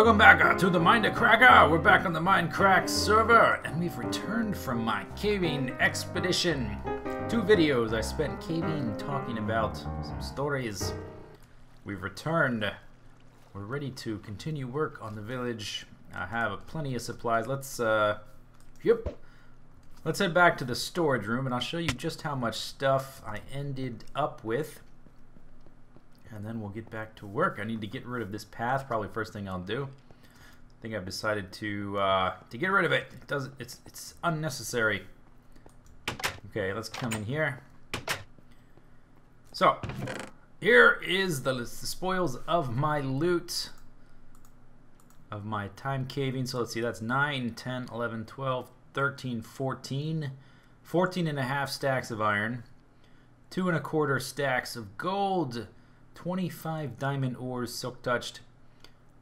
Welcome back to the Mindcrack. We're back on the Mindcrack server, and we've returned from my caving expedition. 2 videos I spent caving, talking about some stories. We've returned. We're ready to continue work on the village. I have plenty of supplies. Let's head back to the storage room, and I'll show you just how much stuff I ended up with. And then we'll get back to work. I need to get rid of this path. Probably first thing I'll do. I think I've decided to get rid of it. It's unnecessary. Okay, let's come in here. So here is the spoils of my loot, of my time caving. So let's see, that's 9, 10, 11, 12, 13, 14. 14 and a half stacks of iron, 2 1/4 stacks of gold, 25 diamond ores silk touched,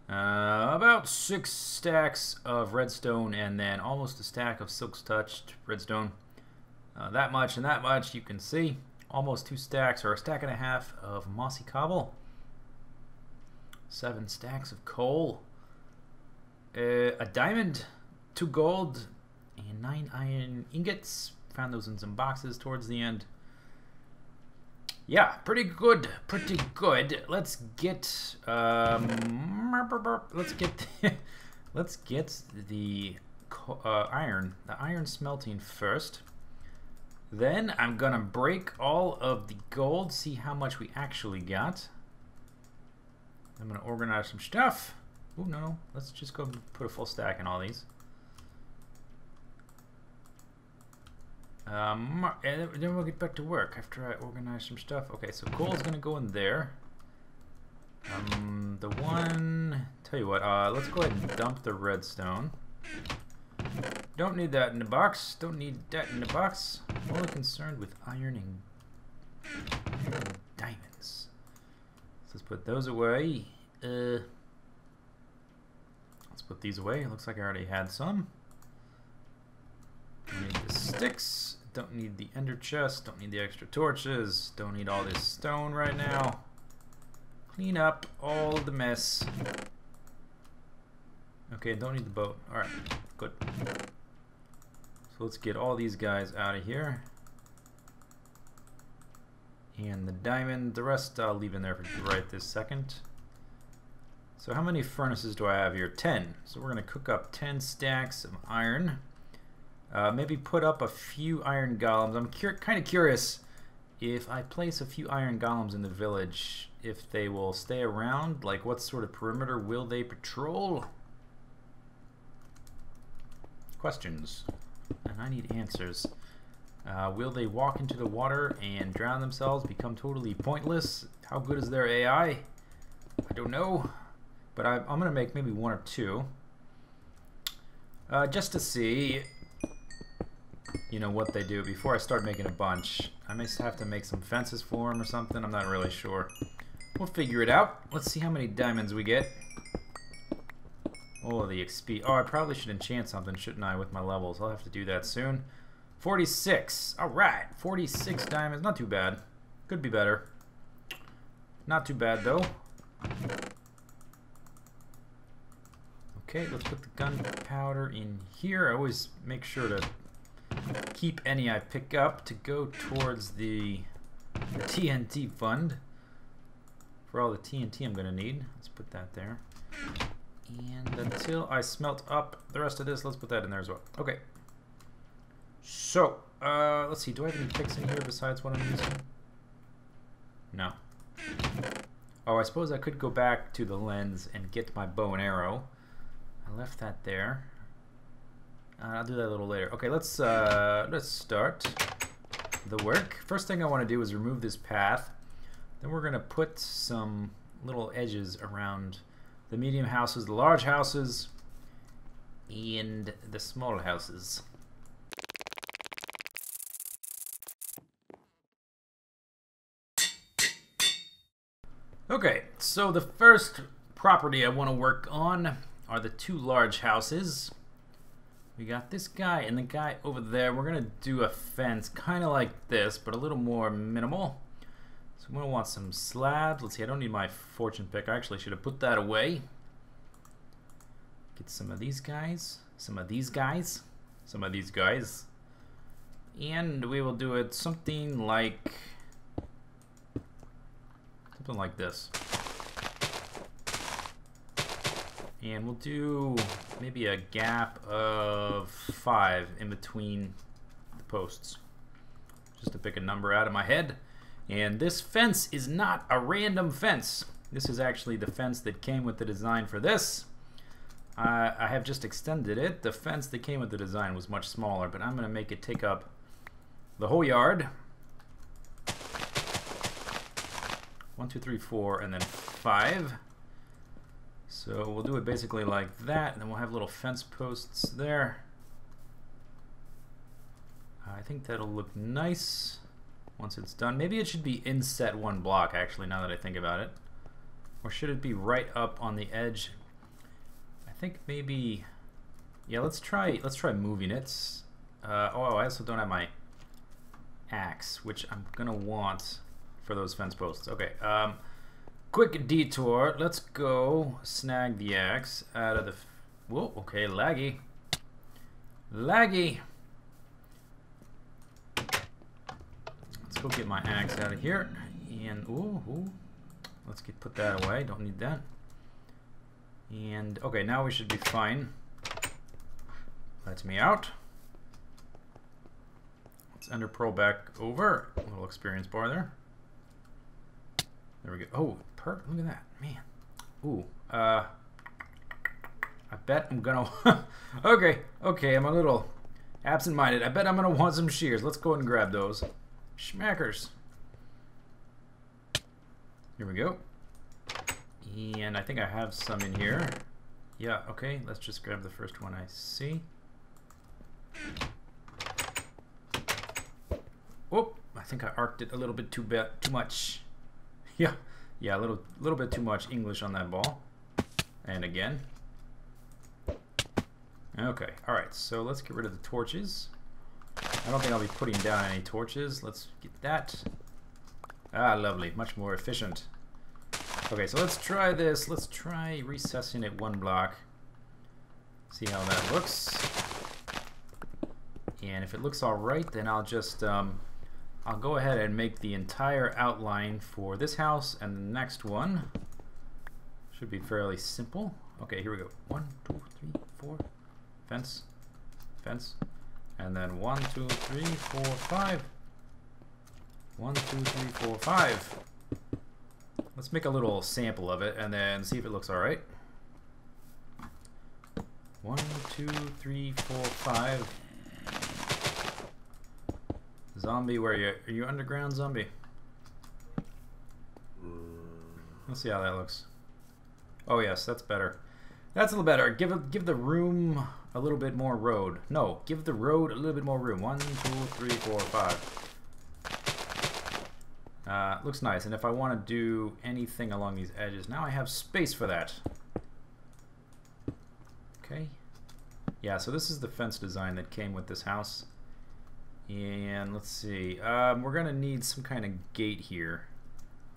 about 6 stacks of redstone, and then almost a stack of silk touched redstone. That much and that much, you can see. Almost 2 stacks, or a stack and a half of mossy cobble. 7 stacks of coal. A diamond, 2 gold, and 9 iron ingots. Found those in some boxes towards the end. Yeah, pretty good, pretty good. Let's get let's get the iron smelting first. Then I'm gonna break all of the gold, see how much we actually got. I'm gonna organize some stuff. Oh no, let's just go put a full stack in all these. And then we'll get back to work after I organize some stuff. Okay, so coal is gonna go in there. Tell you what, let's go ahead and dump the redstone. Don't need that in the box. Don't need that in the box. I'm only concerned with iron and diamonds. So let's put those away. Let's put these away. It looks like I already had some. Don't need the sticks. Don't need the ender chest. Don't need the extra torches. Don't need all this stone right now. Clean up all the mess. Okay, don't need the boat. Alright, good. So let's get all these guys out of here. And the diamond, the rest I'll leave in there for right this second. So how many furnaces do I have here? 10. So we're going to cook up 10 stacks of iron. Maybe put up a few iron golems. I'm kind of curious if I place a few iron golems in the village, if they will stay around. Like, what sort of perimeter will they patrol? Questions. And I need answers. Will they walk into the water and drown themselves, become totally pointless? How good is their AI? I don't know. But I'm going to make maybe 1 or 2. Just to see, you know, what they do before I start making a bunch. I may have to make some fences for them or something. I'm not really sure. We'll figure it out. Let's see how many diamonds we get. Oh, the XP. Oh, I probably should enchant something, shouldn't I, with my levels? I'll have to do that soon. 46. Alright, 46 diamonds. Not too bad. Could be better. Not too bad, though. Okay, let's put the gunpowder in here. I always make sure to keep any I pick up to go towards the TNT fund for all the TNT I'm going to need. Let's put that there. And until I smelt up the rest of this, let's put that in there as well. Okay. So, let's see. Do I have any picks in here besides what I'm using? No. Oh, I suppose I could go back to the lens and get my bow and arrow. I left that there. I'll do that a little later. Okay, let's start the work. First thing I want to do is remove this path. Then we're going to put some little edges around the medium houses, the large houses, and the small houses. Okay, so the first property I want to work on are the 2 large houses. We got this guy and the guy over there. We're going to do a fence kind of like this, but a little more minimal. So I'm going to want some slabs. Let's see, I don't need my fortune pick. I actually should have put that away. Get some of these guys, some of these guys, some of these guys. And we will do it something like this. And we'll do maybe a gap of 5 in between the posts. Just to pick a number out of my head. And this fence is not a random fence. This is actually the fence that came with the design for this. I have just extended it. The fence that came with the design was much smaller, but I'm going to make it take up the whole yard. 1, 2, 3, 4, and then 5. So we'll do it basically like that, and then we'll have little fence posts there. I think that'll look nice once it's done. Maybe it should be inset 1 block, actually, now that I think about it. Or should it be right up on the edge? I think maybe, yeah, let's try moving it. Oh, I also don't have my axe, which I'm gonna want for those fence posts. Okay, quick detour. Let's go snag the axe out of the... Whoa, okay, laggy. Laggy. Let's go get my axe out of here. And, ooh. Let's put that away. Don't need that. And, okay, now we should be fine. Let me out. Let's ender pearl back over. A little experience bar there. There we go. Oh, look at that, man. Ooh, I bet I'm gonna. okay, I'm a little absent-minded. I bet I'm gonna want some shears. Let's go ahead and grab those. Schmackers. Here we go. And I think I have some in here. Yeah, okay, let's just grab the first one I see. Whoop, I think I arced it a little bit too much. Yeah, a little bit too much English on that ball. And again. Okay, alright, so let's get rid of the torches. I don't think I'll be putting down any torches. Let's get that. Ah, lovely, much more efficient. Okay, so let's try this. Let's try recessing it 1 block. See how that looks. And if it looks alright, then I'll just I'll go ahead and make the entire outline for this house and the next one. Should be fairly simple. Okay, here we go. 1, 2, 3, 4. Fence. Fence. And then 1, 2, 3, 4, 5. 1, 2, 3, 4, 5. Let's make a little sample of it and then see if it looks alright. 1, 2, 3, 4, 5. Zombie, where are you? Are you underground, zombie? Let's see how that looks. Oh yes, that's better. That's a little better. Give the room a little bit more road. No, give the road a little bit more room. 1, 2, 3, 4, 5. Looks nice. And if I want to do anything along these edges, now I have space for that. Okay. Yeah, so this is the fence design that came with this house. And let's see. We're going to need some kind of gate here.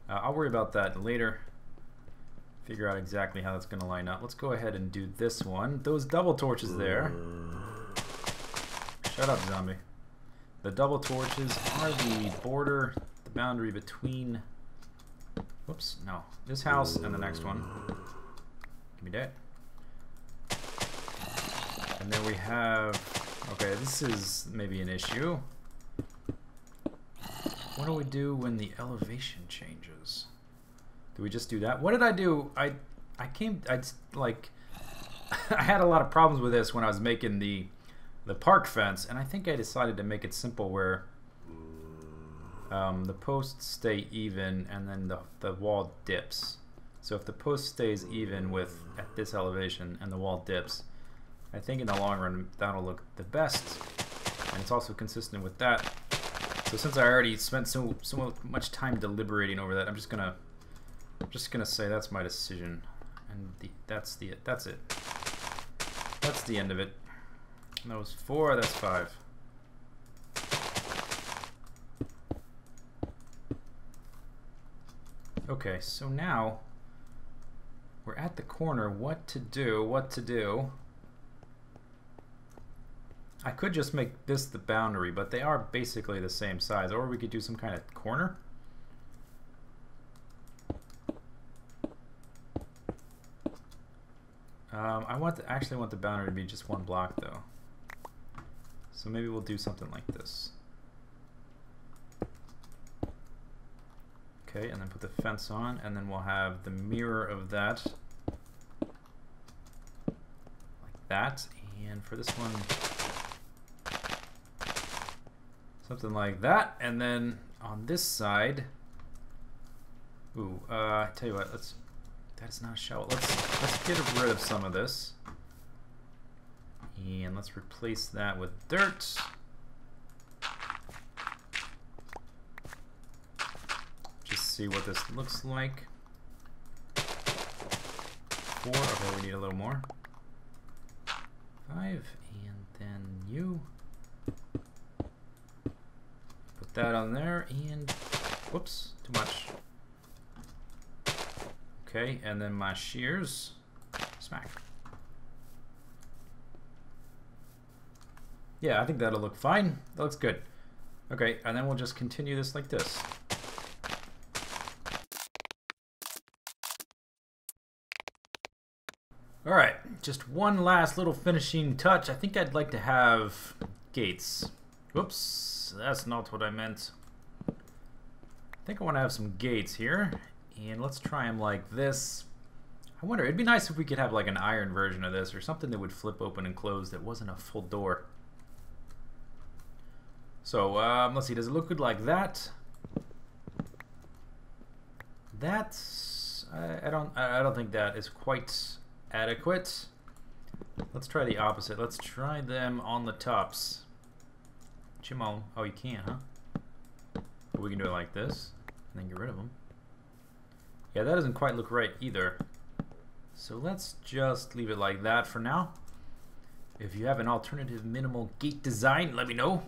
I'll worry about that later. Figure out exactly how that's going to line up. Let's go ahead and do this one. Those double torches there. Shut up, zombie. The double torches are the border, the boundary between... Whoops, no. This house and the next one. Give me that. And then we have... Okay, this is maybe an issue. What do we do when the elevation changes? Do we just do that? What did I do? I had a lot of problems with this when I was making the park fence, and I think I decided to make it simple where the posts stay even and then the wall dips. So if the post stays even with at this elevation and the wall dips, I think in the long run that'll look the best, and it's also consistent with that. So since I already spent so much time deliberating over that, I'm just gonna say that's my decision, and that's it. That's the end of it. And that was 4. That's 5. Okay, so now we're at the corner. What to do? What to do? I could just make this the boundary, but they are basically the same size. Or we could do some kind of corner. I actually want the boundary to be just one block though. So maybe we'll do something like this. Okay, and then put the fence on, and then we'll have the mirror of that like that. And for this one, something like that. And then on this side, ooh, I tell you what, that's not a shovel. Let's get rid of some of this. And let's replace that with dirt. Just see what this looks like. 4, okay, we need a little more. 5, and then you. Put that on there, and whoops, too much. Okay, and then my shears. Smack. Yeah, I think that'll look fine. That looks good. Okay, and then we'll just continue this like this. Alright, just one last little finishing touch. I think I'd like to have gates. Whoops, that's not what I meant. I think I want to have some gates here. And let's try them like this. I wonder, it'd be nice if we could have like an iron version of this or something that would flip open and close that wasn't a full door. So let's see, does it look good like that? That's I don't think that is quite adequate. Let's try the opposite. Let's try them on the tops. Chimon. Oh, you can, huh? We can do it like this and then get rid of them. Yeah, that doesn't quite look right either. So let's just leave it like that for now. If you have an alternative minimal gate design, let me know.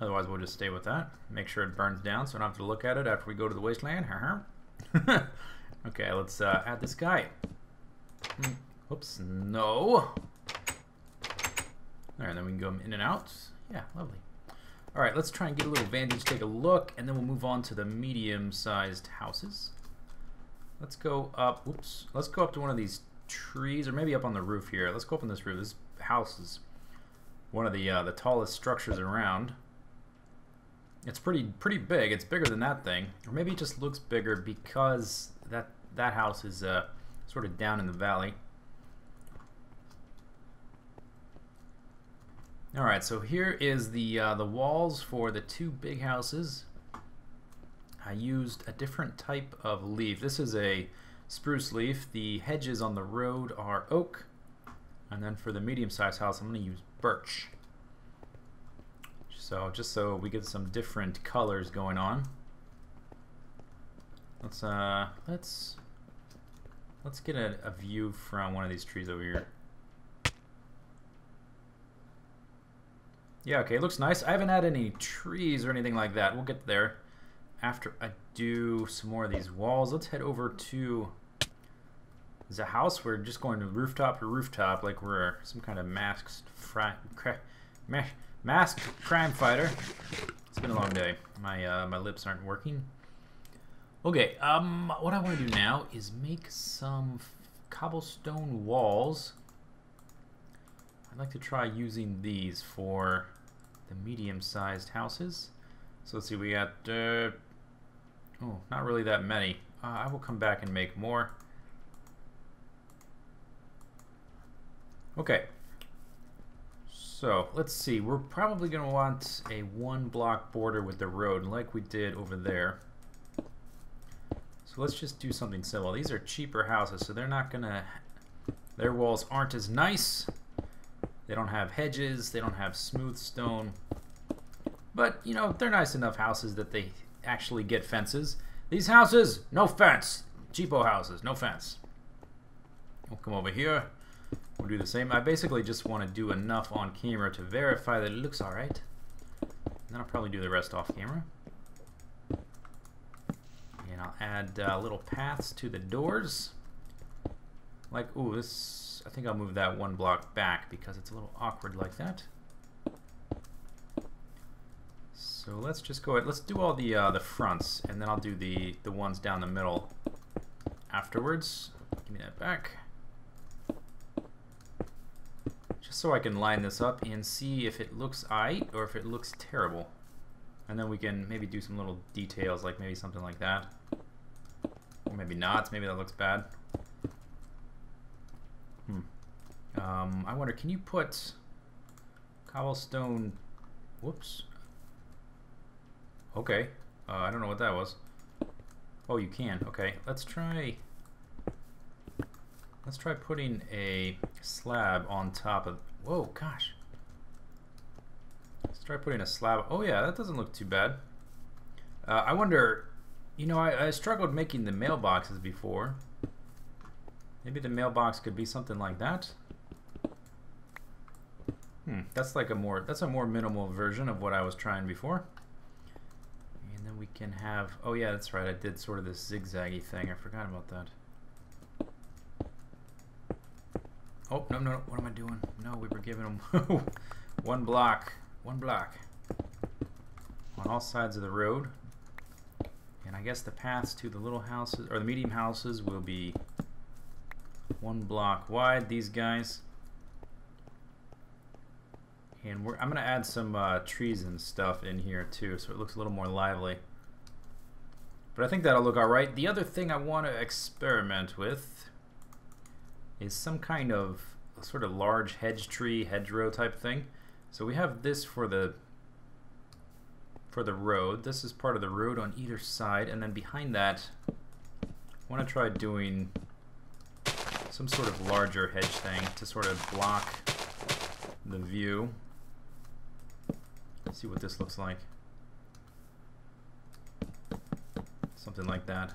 Otherwise, we'll just stay with that. Make sure it burns down so I don't have to look at it after we go to the wasteland. Okay, let's add this guy. Whoops, no. Alright, then we can go in and out. Yeah, lovely. Alright, let's try and get a little vantage, take a look, and then we'll move on to the medium-sized houses. Let's go up, whoops, let's go up to one of these trees, or maybe up on the roof here. Let's go up on this roof. This house is one of the tallest structures around. It's pretty big. It's bigger than that thing. Or maybe it just looks bigger because that house is sort of down in the valley. Alright, so here is the walls for the two big houses. I used a different type of leaf. This is a spruce leaf. The hedges on the road are oak. And then for the medium-sized house, I'm going to use birch. So just so we get some different colors going on. Let's get a view from one of these trees over here. Yeah, okay, it looks nice. I haven't had any trees or anything like that. We'll get there after I do some more of these walls. Let's head over to the house. We're just going to rooftop to rooftop like we're some kind of masked crime fighter. It's been a long day. My lips aren't working. Okay, what I want to do now is make some cobblestone walls. I'd like to try using these for the medium-sized houses. So let's see, we got, oh, not really that many. I will come back and make more. Okay. So, let's see, we're probably going to want a one-block border with the road, like we did over there. So let's just do something simple. These are cheaper houses, so they're not going to, their walls aren't as nice. They don't have hedges, they don't have smooth stone. But, you know, they're nice enough houses that they actually get fences. These houses, no fence. Cheapo houses, no fence. We'll come over here. We'll do the same. I basically just want to do enough on camera to verify that it looks alright. And then I'll probably do the rest off camera. And And I'll add little paths to the doors. Like, ooh, this, I think I'll move that one block back because it's a little awkward like that. So let's just go ahead, let's do all the fronts, and then I'll do the ones down the middle afterwards. Give me that back. Just so I can line this up and see if it looks aight or if it looks terrible. And then we can maybe do some little details, like maybe something like that. Or maybe not, maybe that looks bad. I wonder, can you put cobblestone, whoops. Okay, I don't know what that was. Oh, you can, okay. Let's try putting a slab on top of, whoa, gosh. Let's try putting a slab, oh yeah, that doesn't look too bad. I wonder, you know, I struggled making the mailboxes before. Maybe the mailbox could be something like that. That's like that's a more minimal version of what I was trying before. And then we can have, oh yeah, that's right, I did sort of this zigzaggy thing. I forgot about that. Oh, no, no, no, what am I doing? No, we were giving them one block on all sides of the road. And I guess the paths to the little houses, or the medium houses, will be one block wide, these guys. And I'm going to add some trees and stuff in here too, so it looks a little more lively. But I think that'll look alright. The other thing I want to experiment with is some kind of sort of large hedgerow type thing. So we have this for the road. This is part of the road on either side, and then behind that I want to try doing some sort of larger hedge thing to sort of block the view. Let's see what this looks like. Something like that.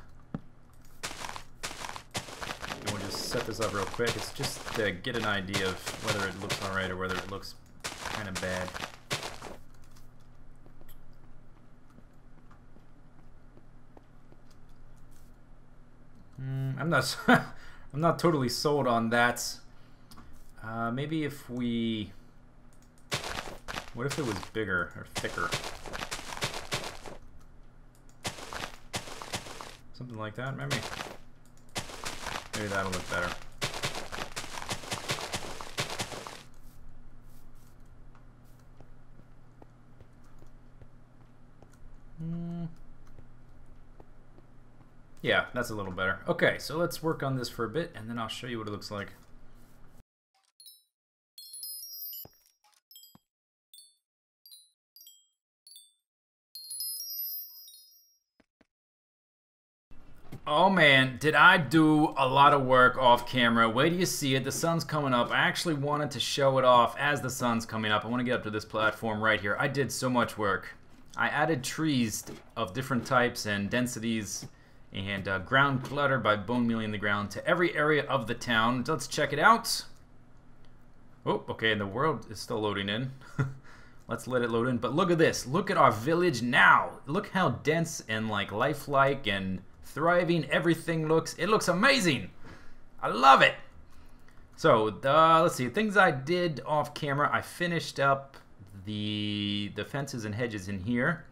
And we'll just set this up real quick. It's just to get an idea of whether it looks alright or whether it looks kind of bad. I'm not I'm not totally sold on that. Maybe if we, what if it was bigger or thicker? Something like that, maybe that'll look better. Yeah, that's a little better. Okay, so let's work on this for a bit, and then I'll show you what it looks like. Oh man, did I do a lot of work off camera. Wait till you see it. The sun's coming up. I actually wanted to show it off as the sun's coming up. I want to get up to this platform right here. I did so much work. I added trees of different types and densities and ground clutter by bone mealing the ground to every area of the town. Let's check it out. Oh, okay, and the world is still loading in. Let's let it load in. But look at this. Look at our village now. Look how dense and like lifelike and thriving everything looks. It looks amazing. I love it. So let's see, things I did off camera. I finished up the fences and hedges in here.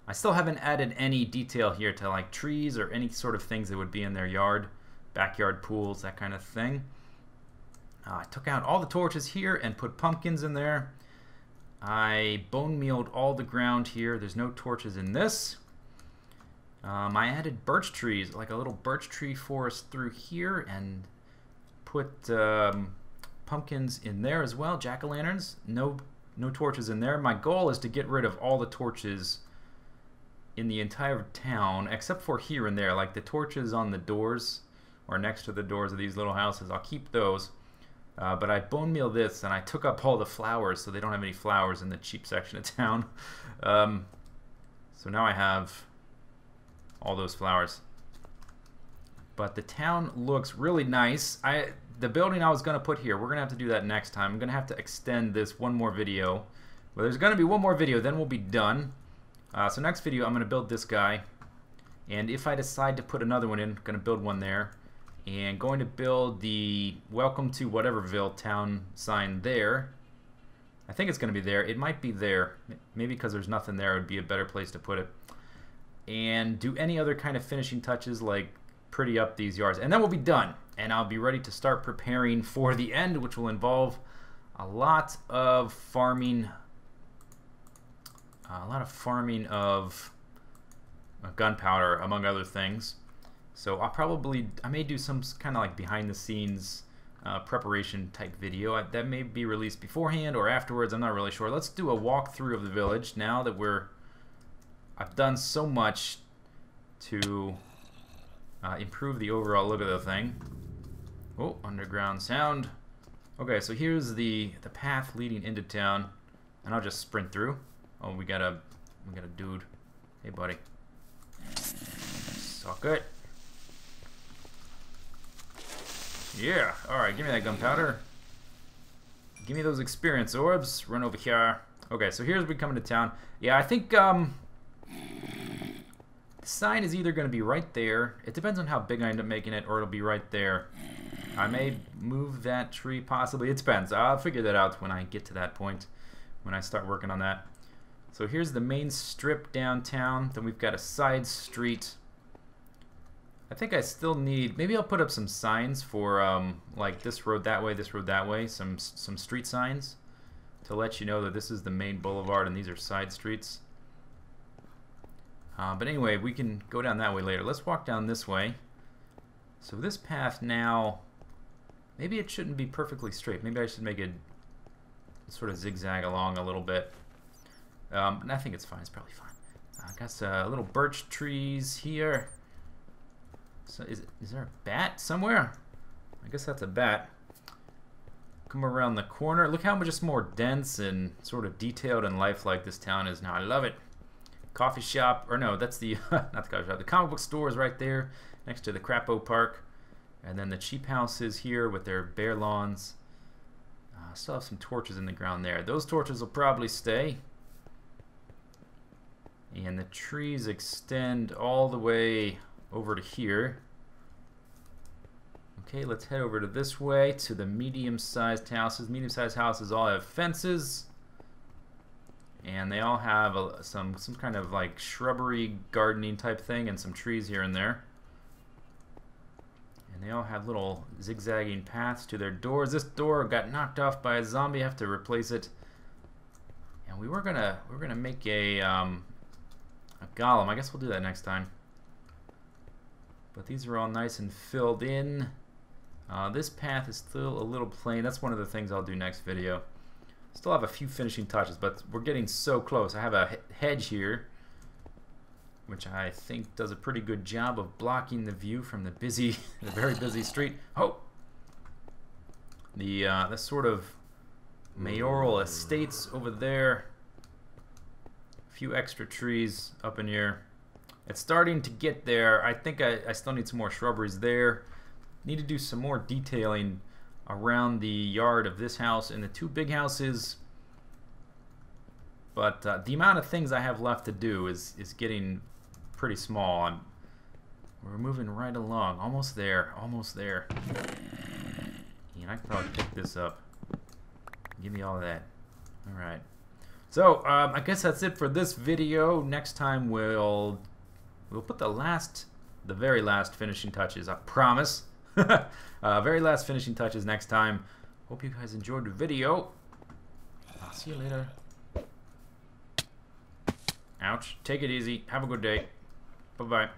I still haven't added any detail here to like trees or any sort of things that would be in their yard, backyard pools, that kind of thing. I took out all the torches here and put pumpkins in there. I bone mealed all the ground here. There's no torches in this. I added birch trees, like a little birch tree forest through here, and put pumpkins in there as well, jack-o'-lanterns. No torches in there. My goal is to get rid of all the torches in the entire town, except for here and there, like the torches on the doors or next to the doors of these little houses. I'll keep those. But I bone meal this, and I took up all the flowers, so they don't have any flowers in the cheap section of town. So now I have all those flowers. But the town looks really nice. The building I was going to put here, we're going to have to do that next time. I'm going to have to extend this one more video. Well, there's going to be one more video, then we'll be done. So next video, I'm going to build this guy. And if I decide to put another one in, going to build one there. And going to build the welcome to whateverville town sign there. I think it's going to be there. It might be there. Maybe because there's nothing there, it would be a better place to put it. And do any other kind of finishing touches, like pretty up these yards. And then we'll be done. And I'll be ready to start preparing for the end, which will involve a lot of farming. Of gunpowder, among other things. So I may do some kind of like behind the scenes preparation type video. That may be released beforehand or afterwards. I'm not really sure. Let's do a walkthrough of the village now that I've done so much to improve the overall look of the thing. Oh, underground sound. Okay, so here's the path leading into town, and I'll just sprint through. Oh, we got a dude. Hey, buddy. Suck it. Yeah. All right, give me that gunpowder. Give me those experience orbs. Run over here. Okay, so here's we coming to town. Yeah, I think the sign is either going to be right there. It depends on how big I end up making it, or it'll be right there. I may move that tree, possibly. It depends. I'll figure that out when I get to that point, when I start working on that. So here's the main strip downtown. Then we've got a side street. I think I still need, maybe I'll put up some signs for like this road that way, some street signs to let you know that this is the main boulevard and these are side streets. But anyway, we can go down that way later. Let's walk down this way. So this path now, maybe it shouldn't be perfectly straight. Maybe I should make it sort of zigzag along a little bit. I think it's fine. It's probably fine. I got little birch trees here. So is there a bat somewhere? I guess that's a bat. Come around the corner. Look how much more dense and sort of detailed and lifelike this town is now. I love it. Coffee shop, or no, that's the not the coffee shop. The comic book store is right there next to the Crapo Park, and then the cheap houses here with their bare lawns. Still have some torches in the ground there. Those torches will probably stay. And the trees extend all the way over to here. Okay, let's head over to this way to the medium-sized houses. Medium-sized houses all have fences, and they all have some kind of like shrubbery gardening type thing and some trees here and there. And they all have little zigzagging paths to their doors. This door got knocked off by a zombie. I have to replace it. And we were gonna make a golem. I guess we'll do that next time. But these are all nice and filled in. This path is still a little plain. That's one of the things I'll do next video. Still have a few finishing touches, but we're getting so close. I have a hedge here, which I think does a pretty good job of blocking the view from the very busy street. Oh! The sort of mayoral estates over there. A few extra trees up in here. It's starting to get there. I think I still need some more shrubberies there. Need to do some more detailing around the yard of this house and the two big houses. But the amount of things I have left to do is getting pretty small. We're moving right along. Almost there. Almost there. And I can probably pick this up. Give me all of that. Alright. So, I guess that's it for this video. Next time we'll put the very last finishing touches, I promise. Very last finishing touches next time. Hope you guys enjoyed the video. I'll see you later. Ouch. Take it easy. Have a good day. Bye-bye.